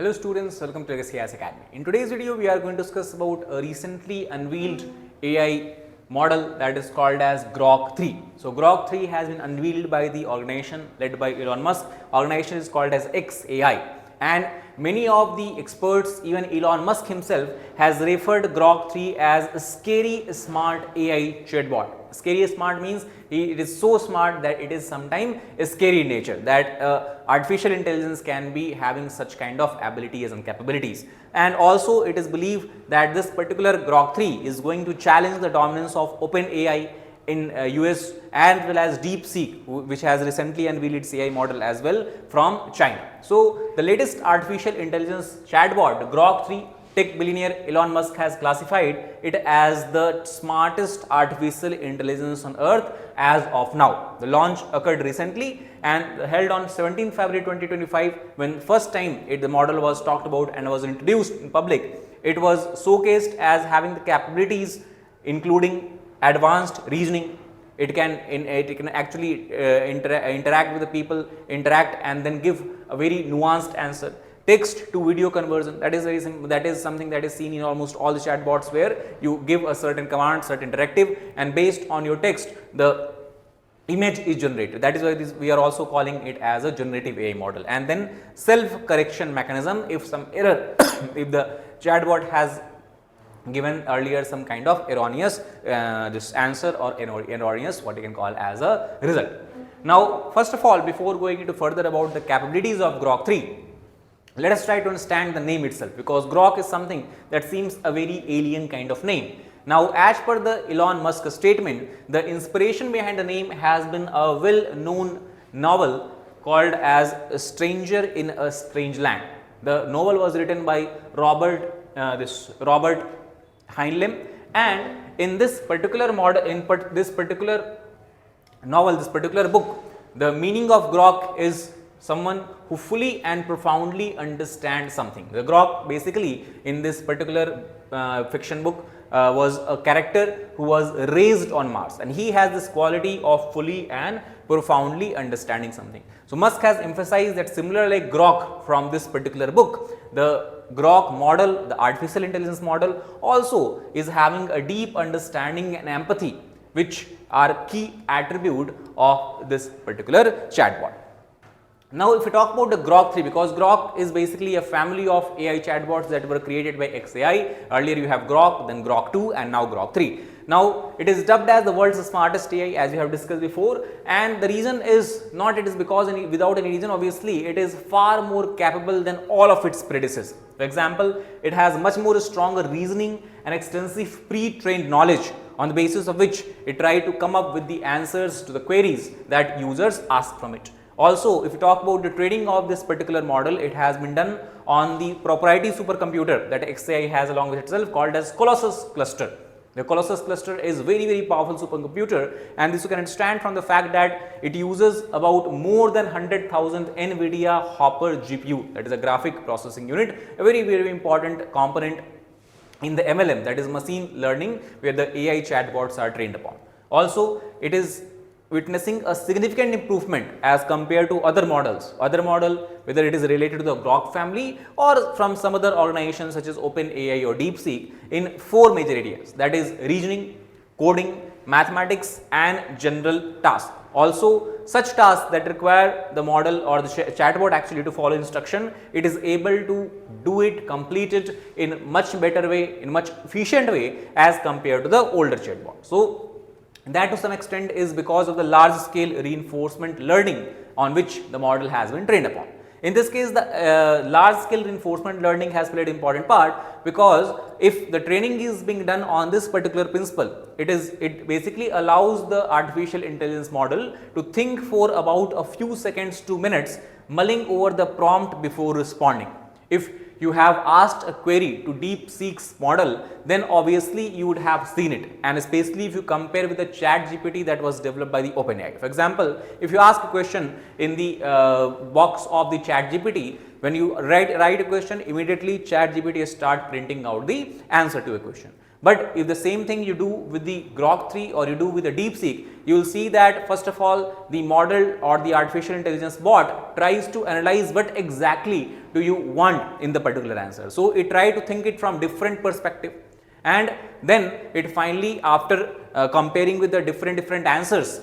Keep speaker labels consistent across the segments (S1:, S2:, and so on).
S1: Hello students, welcome to xAI Academy. In today's video, we are going to discuss about a recently unveiled AI model that is called as Grok 3. So, Grok 3 has been unveiled by the organization led by Elon Musk. Organization is called as xAI, and many of the experts, even Elon Musk himself, has referred Grok 3 as a scary smart AI chatbot. Scary smart means it is so smart that it is sometimes scary in nature, that artificial intelligence can be having such kind of abilities and capabilities. And also it is believed that this particular Grok 3 is going to challenge the dominance of OpenAI in US as well as DeepSeek, which has recently unveiled its AI model as well from China. So, the latest artificial intelligence chatbot Grok 3, tech billionaire Elon Musk has classified it as the smartest artificial intelligence on earth as of now. The launch occurred recently and held on 17 February 2025, when first time the model was talked about and was introduced in public. It was showcased as having the capabilities including advanced reasoning. It can actually interact with the people, interact and then give a very nuanced answer. Text to video conversion, that is something that is seen in almost all the chatbots, where you give a certain command, certain directive, and based on your text the image is generated. That is why we are also calling it as a generative AI model. And then self correction mechanism, if some error if the chatbot has given earlier some kind of erroneous this answer or erroneous what you can call as a result. Now, first of all, before going into further about the capabilities of Grok 3, let us try to understand the name itself, because Grok is something that seems a very alien kind of name. Now, as per the Elon Musk statement, the inspiration behind the name has been a well known novel called as A Stranger in a Strange Land. The novel was written by Robert Heinlein, and in this particular model, this particular novel, this particular book, the meaning of Grok is someone who fully and profoundly understands something. The Grok basically in this particular fiction book was a character who was raised on Mars, and he has this quality of fully and profoundly understanding something. So, Musk has emphasized that similar like Grok from this particular book, the Grok model, the artificial intelligence model, also is having a deep understanding and empathy, which are key attribute of this particular chatbot. Now, if we talk about the Grok 3, because Grok is basically a family of AI chatbots that were created by xAI. Earlier you have Grok, then Grok 2 and now Grok 3. Now, it is dubbed as the world's smartest AI, as we have discussed before, and the reason is not it is because without any reason. Obviously, it is far more capable than all of its predecessors. For example, it has much more stronger reasoning and extensive pre-trained knowledge, on the basis of which it tried to come up with the answers to the queries that users ask from it. Also, if you talk about the training of this particular model, it has been done on the proprietary supercomputer that xAI has along with itself, called as Colossus cluster. The Colossus cluster is very powerful supercomputer, and this you can understand from the fact that it uses about more than 100,000 NVIDIA Hopper GPU, that is a graphic processing unit, a very important component in the MLM, that is machine learning, where the AI chatbots are trained upon. Also, it is witnessing a significant improvement as compared to other models, whether it is related to the Grok family or from some other organizations such as OpenAI or DeepSeek, in 4 major areas, that is reasoning, coding, mathematics and general tasks. Also, such tasks that require the model or the chatbot actually to follow instruction, it is able to do it, complete it in much better way, in much efficient way as compared to the older chatbot. So, that to some extent is because of the large scale reinforcement learning on which the model has been trained upon. In this case, the large scale reinforcement learning has played an important part, because if the training is being done on this particular principle, it basically allows the artificial intelligence model to think for about a few seconds to minutes, mulling over the prompt before responding. If you have asked a query to DeepSeek's model, then obviously you would have seen it, and especially if you compare with the ChatGPT that was developed by the OpenAI. For example, if you ask a question in the box of the ChatGPT, when you write a question, immediately ChatGPT start printing out the answer to a question. But if the same thing you do with the Grok 3 or you do with the DeepSeek, you will see that first of all the model or the artificial intelligence bot tries to analyze what exactly do you want in the particular answer. So, it tries to think it from different perspective, and then it finally, after comparing with the different answers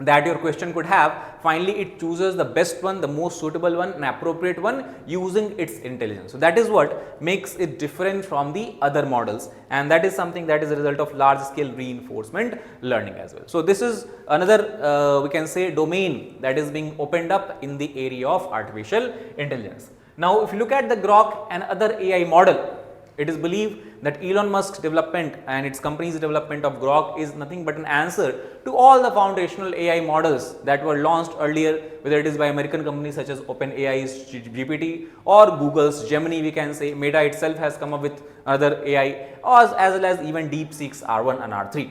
S1: that your question could have, finally it chooses the best one, the most suitable one, an appropriate one using its intelligence. So, that is what makes it different from the other models, and that is something that is a result of large scale reinforcement learning as well. So, this is another we can say domain that is being opened up in the area of artificial intelligence. Now, if you look at the Grok and other AI model, it is believed that Elon Musk's development and its company's development of Grok is nothing but an answer to all the foundational AI models that were launched earlier, whether it is by American companies such as OpenAI's GPT or Google's Gemini, we can say. Meta itself has come up with other AI, as well as even DeepSeek's R1 and R3.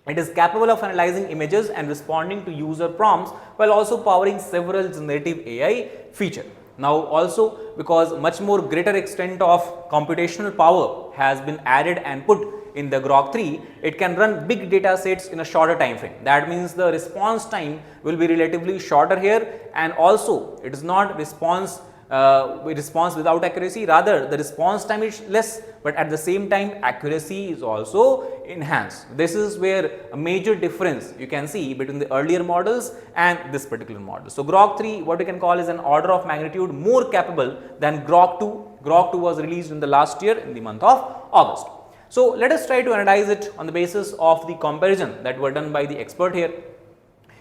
S1: It is capable of analyzing images and responding to user prompts while also powering several generative AI features. Now, also because much more greater extent of computational power has been added and put in the Grok 3, it can run big data sets in a shorter time frame. That means the response time will be relatively shorter here, and also it is not response without accuracy, rather the response time is less, but at the same time accuracy is also enhanced. This is where a major difference you can see between the earlier models and this particular model. So, Grok 3 what we can call is an order of magnitude more capable than Grok 2. Grok 2 was released in the last year in the month of August. So, let us try to analyze it on the basis of the comparison that were done by the expert here.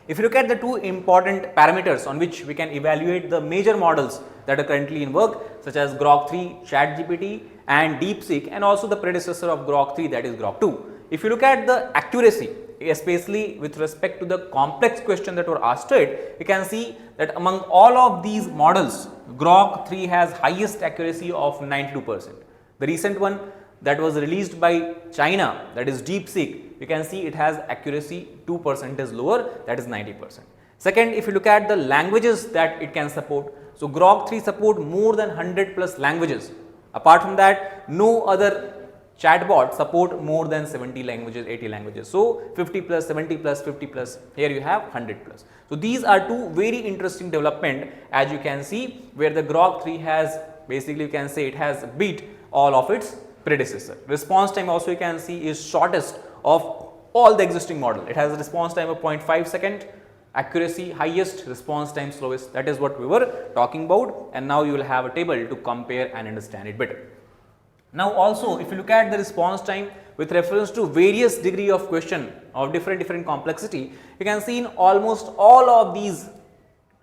S1: If you look at the two important parameters on which we can evaluate the major models that are currently in work, such as Grok 3, ChatGPT and DeepSeek, and also the predecessor of Grok 3, that is Grok 2. If you look at the accuracy, especially with respect to the complex question that were asked to it, you can see that among all of these models, Grok 3 has highest accuracy of 92%. The recent one that was released by China, that is DeepSeek, you can see it has accuracy 2% is lower, that is 90%. Second, if you look at the languages that it can support, so Grok 3 support more than 100 plus languages. Apart from that, no other chatbot support more than 70 languages, 80 languages. So, 50 plus, 70 plus, 50 plus, here you have 100 plus. So, these are two very interesting development, as you can see, where the Grok 3 has basically, you can say it has beat all of its predecessor. Response time also you can see is shortest of all the existing model. It has a response time of 0.5 second, accuracy highest, response time slowest. That is what we were talking about, and now you will have a table to compare and understand it better. Now, also if you look at the response time with reference to various degree of question of different complexity, you can see in almost all of these,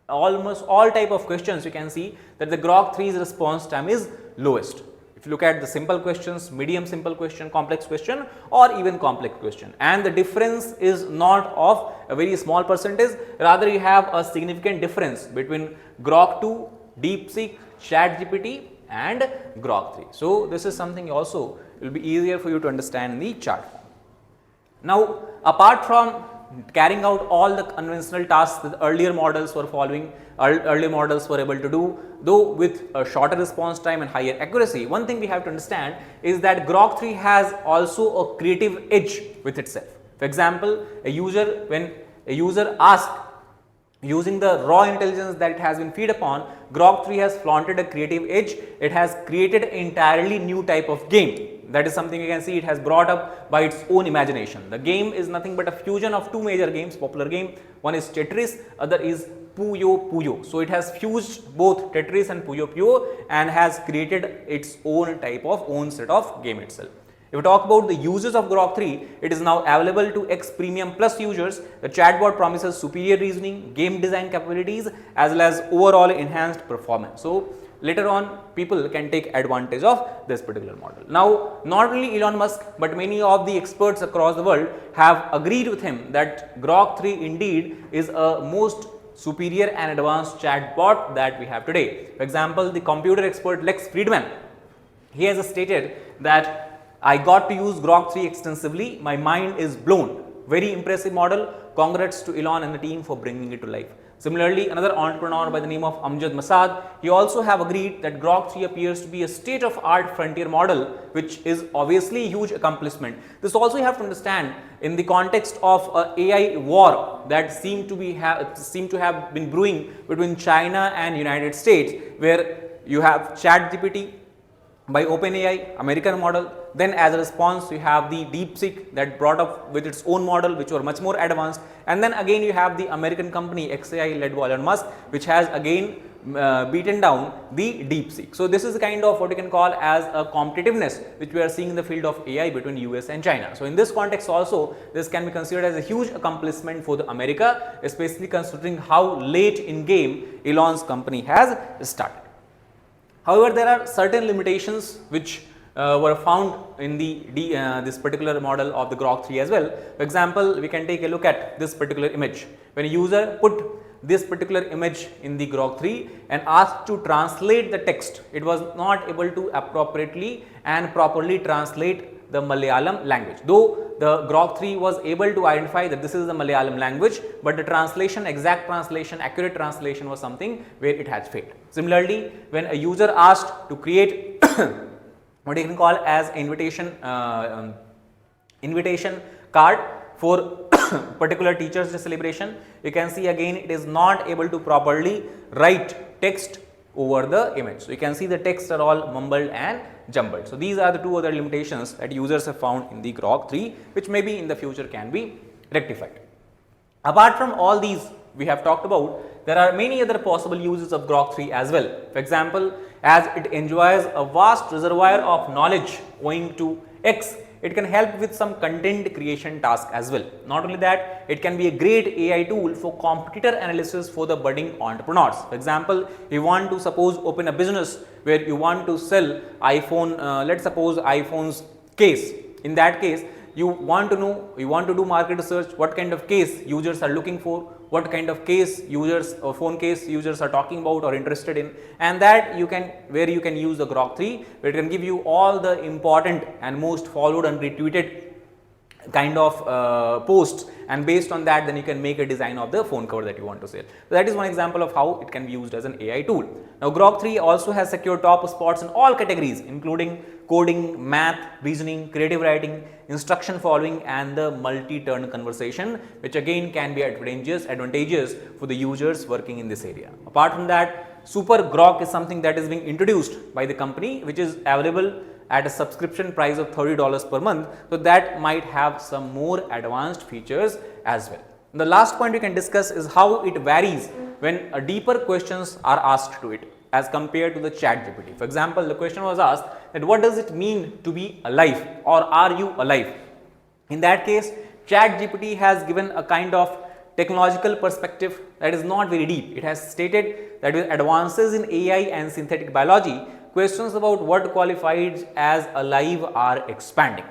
S1: almost all type of questions, you can see that the Grok 3's response time is lowest. If you look at the simple questions, medium simple question, complex question, or even complex question, and the difference is not of a very small percentage, rather you have a significant difference between Grok 2, DeepSeek, ChatGPT and Grok 3. So, this is something also will be easier for you to understand in the chart form. Now, apart from carrying out all the conventional tasks that earlier models were following, earlier models were able to do, though with a shorter response time and higher accuracy, one thing we have to understand is that Grok 3 has also a creative edge with itself. For example, when a user asks using the raw intelligence that it has been fed upon, Grok 3 has flaunted a creative edge. It has created an entirely new type of game. That is something you can see it has brought up by its own imagination. The game is nothing but a fusion of two major games, popular game. One is Tetris, other is Puyo Puyo. So, it has fused both Tetris and Puyo Puyo and has created its own type of own set of game itself. If we talk about the users of Grok 3, it is now available to X Premium Plus users. The chatbot promises superior reasoning, game design capabilities as well as overall enhanced performance. So, later on people can take advantage of this particular model. Now, not only Elon Musk, but many of the experts across the world have agreed with him that Grok 3 indeed is a most superior and advanced chatbot that we have today. For example, the computer expert Lex Friedman, he has stated that I got to use Grok 3 extensively, my mind is blown. Very impressive model, congrats to Elon and the team for bringing it to life. Similarly, another entrepreneur by the name of Amjad Masad, he also have agreed that Grok 3 appears to be a state-of-art frontier model, which is obviously a huge accomplishment. This also you have to understand in the context of a AI war that seem to have been brewing between China and United States, where you have ChatGPT by OpenAI, American model. Then as a response, you have the DeepSeek that brought up with its own model, which were much more advanced. And then again you have the American company xAI led by Elon Musk, which has again beaten down the DeepSeek. So this is kind of what you can call as a competitiveness which we are seeing in the field of AI between US and China. So in this context also, this can be considered as a huge accomplishment for the America, especially considering how late in game Elon's company has started. However, there are certain limitations which were found in this particular model of the Grok 3 as well. For example, we can take a look at this particular image. When a user put this particular image in the Grok 3 and asked to translate the text, it was not able to appropriately and properly translate the Malayalam language. Though the Grok 3 was able to identify that this is the Malayalam language, but the translation, exact translation, accurate translation was something where it has failed. Similarly, when a user asked to create what you can call as invitation card for particular teachers' day celebration, you can see again it is not able to properly write text over the image. So you can see the text are all mumbled and jumbled. So these are the two other limitations that users have found in the Grok 3, which maybe in the future can be rectified. Apart from all these we have talked about, there are many other possible uses of Grok 3 as well. For example, as it enjoys a vast reservoir of knowledge owing to X, it can help with some content creation task as well. Not only that, it can be a great AI tool for competitor analysis for the budding entrepreneurs. For example, you want to suppose open a business where you want to sell iPhone, let's suppose iPhone's case. In that case, you want to do market research, what kind of case users are looking for, what kind of case users or phone case users are talking about or interested in, and that you can use the Grok 3, where it can give you all the important and most followed and retweeted kind of posts, and based on that then you can make a design of the phone cover that you want to sell. So that is one example of how it can be used as an AI tool. Now Grok 3 also has secured top spots in all categories, including coding, math, reasoning, creative writing, instruction following, and the multi-turn conversation, which again can be advantageous for the users working in this area. Apart from that, Super Grok is something that is being introduced by the company, which is available at a subscription price of $30 per month. So that might have some more advanced features as well. The last point we can discuss is how it varies when deeper questions are asked to it as compared to the ChatGPT. For example, the question was asked that what does it mean to be alive, or are you alive? In that case, ChatGPT has given a kind of technological perspective that is not very deep. It has stated that with advances in AI and synthetic biology, questions about what qualifies as alive are expanding.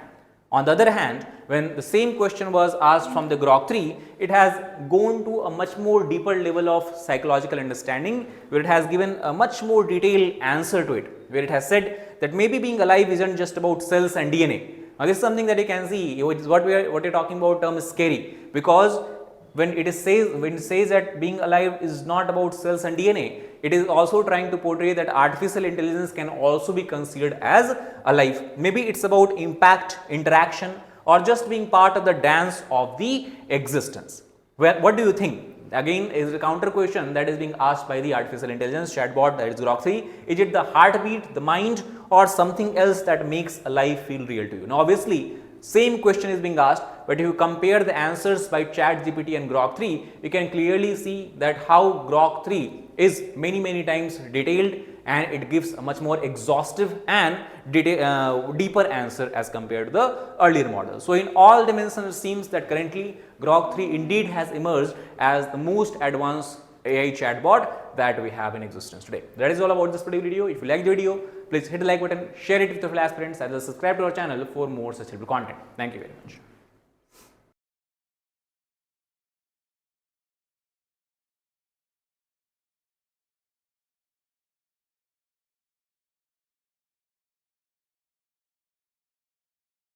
S1: On the other hand, when the same question was asked from the Grok 3, it has gone to a much more deeper level of psychological understanding, where it has given a much more detailed answer to it, where it has said that maybe being alive isn't just about cells and DNA. Now this is something that you can see, what you're talking about term is scary, because when it says that being alive is not about cells and DNA, it is also trying to portray that artificial intelligence can also be considered as alive. Maybe it's about impact, interaction, or just being part of the dance of the existence. Well, what do you think? Again, is a counter question that is being asked by the artificial intelligence chatbot, that is Grok 3. Is it the heartbeat, the mind, or something else that makes alive feel real to you? Now obviously, same question is being asked, but if you compare the answers by ChatGPT and Grok 3, you can clearly see that how Grok 3 is many times detailed, and it gives a much more exhaustive and deeper answer as compared to the earlier model. So in all dimensions, it seems that currently Grok 3 indeed has emerged as the most advanced AI chatbot that we have in existence today. That is all about this particular video. If you like the video, please hit the like button, share it with your fellow aspirants, and subscribe to our channel for more such helpful content. Thank you very much.